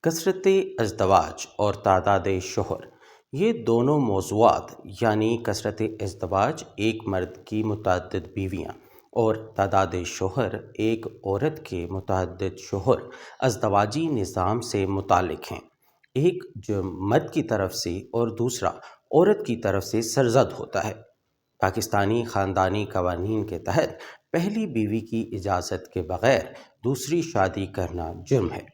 کثرت ازدواج اور تعداد شوہر، یہ دونوں موضوعات یعنی کثرت ازدواج ایک مرد کی متعدد بیویاں اور تعداد شوہر ایک عورت کے متعدد شوہر ازدواجی نظام سے متعلق ہیں۔ ایک جو مرد کی طرف سے اور دوسرا عورت کی طرف سے سرزد ہوتا ہے۔ پاکستانی خاندانی قوانین کے تحت پہلی بیوی کی اجازت کے بغیر دوسری شادی کرنا جرم ہے،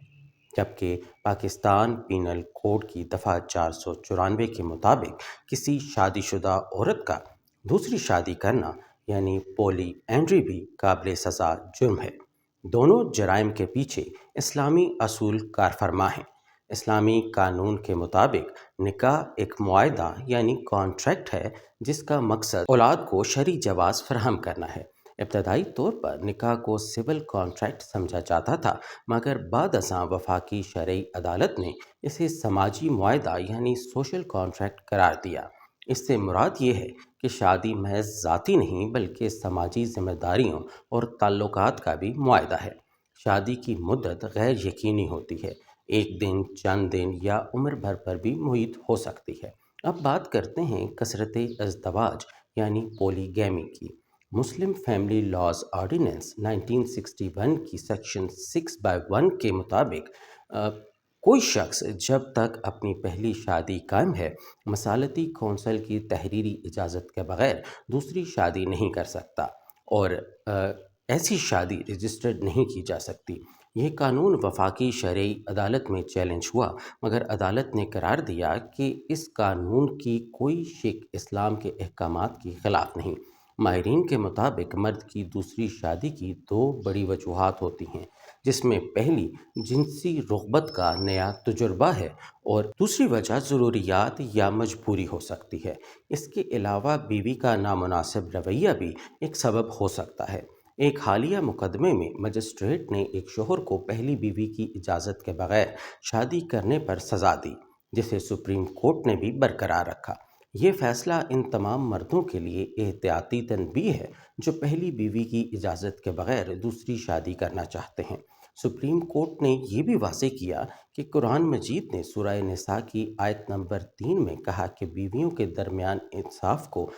جبکہ پاکستان پینل کوڈ کی دفعہ 494 کے مطابق کسی شادی شدہ عورت کا دوسری شادی کرنا یعنی پولی اینڈری بھی قابل سزا جرم ہے۔ دونوں جرائم کے پیچھے اسلامی اصول کار فرما ہیں۔ اسلامی قانون کے مطابق نکاح ایک معاہدہ یعنی کانٹریکٹ ہے جس کا مقصد اولاد کو شرعی جواز فراہم کرنا ہے۔ ابتدائی طور پر نکاح کو سول کانٹریکٹ سمجھا جاتا تھا، مگر بعد ازاں وفاقی شرعی عدالت نے اسے سماجی معاہدہ یعنی سوشل کانٹریکٹ قرار دیا۔ اس سے مراد یہ ہے کہ شادی محض ذاتی نہیں بلکہ سماجی ذمہ داریوں اور تعلقات کا بھی معاہدہ ہے۔ شادی کی مدت غیر یقینی ہوتی ہے، ایک دن، چند دن یا عمر بھر پر بھی محیط ہو سکتی ہے۔ اب بات کرتے ہیں کثرت ازدواج یعنی پولی گیمی کی۔ مسلم فیملی لاز آرڈیننس 1961 کی سیکشن 6/1 کے مطابق کوئی شخص جب تک اپنی پہلی شادی قائم ہے مصالحتی کونسل کی تحریری اجازت کے بغیر دوسری شادی نہیں کر سکتا اور ایسی شادی رجسٹرڈ نہیں کی جا سکتی۔ یہ قانون وفاقی شرعی عدالت میں چیلنج ہوا، مگر عدالت نے قرار دیا کہ اس قانون کی کوئی شق اسلام کے احکامات کی خلاف نہیں۔ ماہرین کے مطابق مرد کی دوسری شادی کی دو بڑی وجوہات ہوتی ہیں، جس میں پہلی جنسی رغبت کا نیا تجربہ ہے اور دوسری وجہ ضروریات یا مجبوری ہو سکتی ہے۔ اس کے علاوہ بیوی کا نامناسب رویہ بھی ایک سبب ہو سکتا ہے۔ ایک حالیہ مقدمے میں مجسٹریٹ نے ایک شوہر کو پہلی بیوی کی اجازت کے بغیر شادی کرنے پر سزا دی، جسے سپریم کورٹ نے بھی برقرار رکھا۔ یہ فیصلہ ان تمام مردوں کے لیے احتیاطی تنبیہ ہے جو پہلی بیوی کی اجازت کے بغیر دوسری شادی کرنا چاہتے ہیں۔ سپریم کورٹ نے یہ بھی واضح کیا کہ قرآن مجید نے سورہ نساء کی آیت نمبر 3 میں کہا کہ بیویوں کے درمیان انصاف کو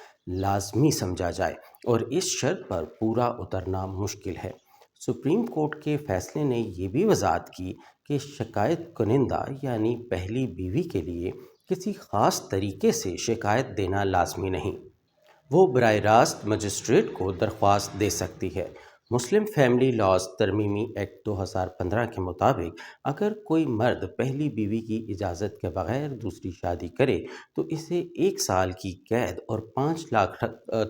لازمی سمجھا جائے اور اس شرط پر پورا اترنا مشکل ہے۔ سپریم کورٹ کے فیصلے نے یہ بھی وضاحت کی کہ شکایت کنندہ یعنی پہلی بیوی کے لیے کسی خاص طریقے سے شکایت دینا لازمی نہیں، وہ براہ راست مجسٹریٹ کو درخواست دے سکتی ہے۔ مسلم فیملی لاز ترمیمی ایکٹ 2015 کے مطابق اگر کوئی مرد پہلی بیوی کی اجازت کے بغیر دوسری شادی کرے تو اسے 1 سال کی قید اور 5 لاکھ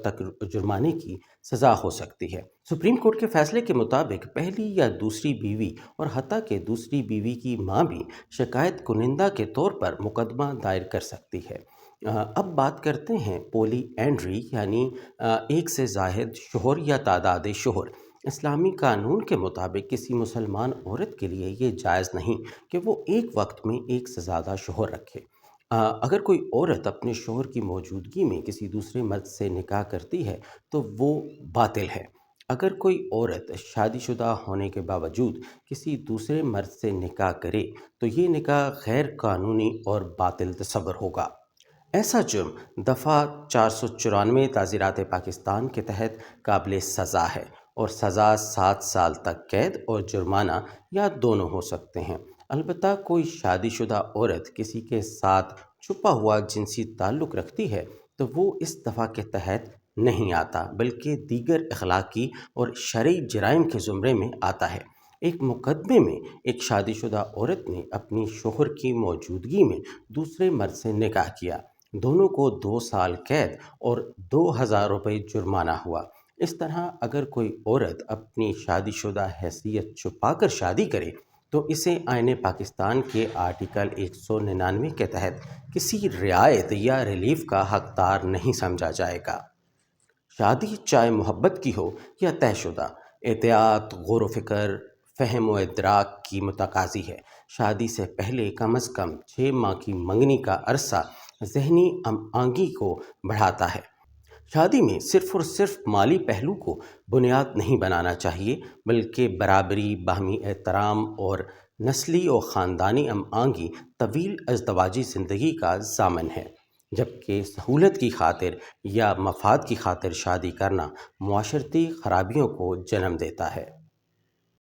تک جرمانے کی سزا ہو سکتی ہے۔ سپریم کورٹ کے فیصلے کے مطابق پہلی یا دوسری بیوی اور حتیٰ کہ دوسری بیوی کی ماں بھی شکایت کنندہ کے طور پر مقدمہ دائر کر سکتی ہے۔ اب بات کرتے ہیں پولی اینڈری یعنی ایک سے زائد شوہر یا تعداد شوہر۔ اسلامی قانون کے مطابق کسی مسلمان عورت کے لیے یہ جائز نہیں کہ وہ ایک وقت میں ایک سے زیادہ شوہر رکھے۔ اگر کوئی عورت اپنے شوہر کی موجودگی میں کسی دوسرے مرد سے نکاح کرتی ہے تو وہ باطل ہے۔ اگر کوئی عورت شادی شدہ ہونے کے باوجود کسی دوسرے مرد سے نکاح کرے تو یہ نکاح غیر قانونی اور باطل تصور ہوگا۔ ایسا جرم دفعہ 494 تعزیرات پاکستان کے تحت قابل سزا ہے اور سزا 7 سال تک قید اور جرمانہ یا دونوں ہو سکتے ہیں۔ البتہ کوئی شادی شدہ عورت کسی کے ساتھ چھپا ہوا جنسی تعلق رکھتی ہے تو وہ اس دفعہ کے تحت نہیں آتا بلکہ دیگر اخلاقی اور شرعی جرائم کے زمرے میں آتا ہے۔ ایک مقدمے میں ایک شادی شدہ عورت نے اپنی شوہر کی موجودگی میں دوسرے مرد سے نکاح کیا، دونوں کو 2 سال قید اور 2000 روپے جرمانہ ہوا۔ اس طرح اگر کوئی عورت اپنی شادی شدہ حیثیت چھپا کر شادی کرے تو اسے آئین پاکستان کے آرٹیکل 199 کے تحت کسی رعایت یا ریلیف کا حقدار نہیں سمجھا جائے گا۔ شادی چاہے محبت کی ہو یا طے شدہ، احتیاط، غور و فکر، فہم و ادراک کی متقاضی ہے۔ شادی سے پہلے کم از کم 6 ماہ کی منگنی کا عرصہ ذہنی آمادگی کو بڑھاتا ہے۔ شادی میں صرف اور صرف مالی پہلو کو بنیاد نہیں بنانا چاہیے بلکہ برابری، باہمی احترام اور نسلی اور خاندانی ہم آہنگی طویل ازدواجی زندگی کا ضامن ہے، جبکہ سہولت کی خاطر یا مفاد کی خاطر شادی کرنا معاشرتی خرابیوں کو جنم دیتا ہے۔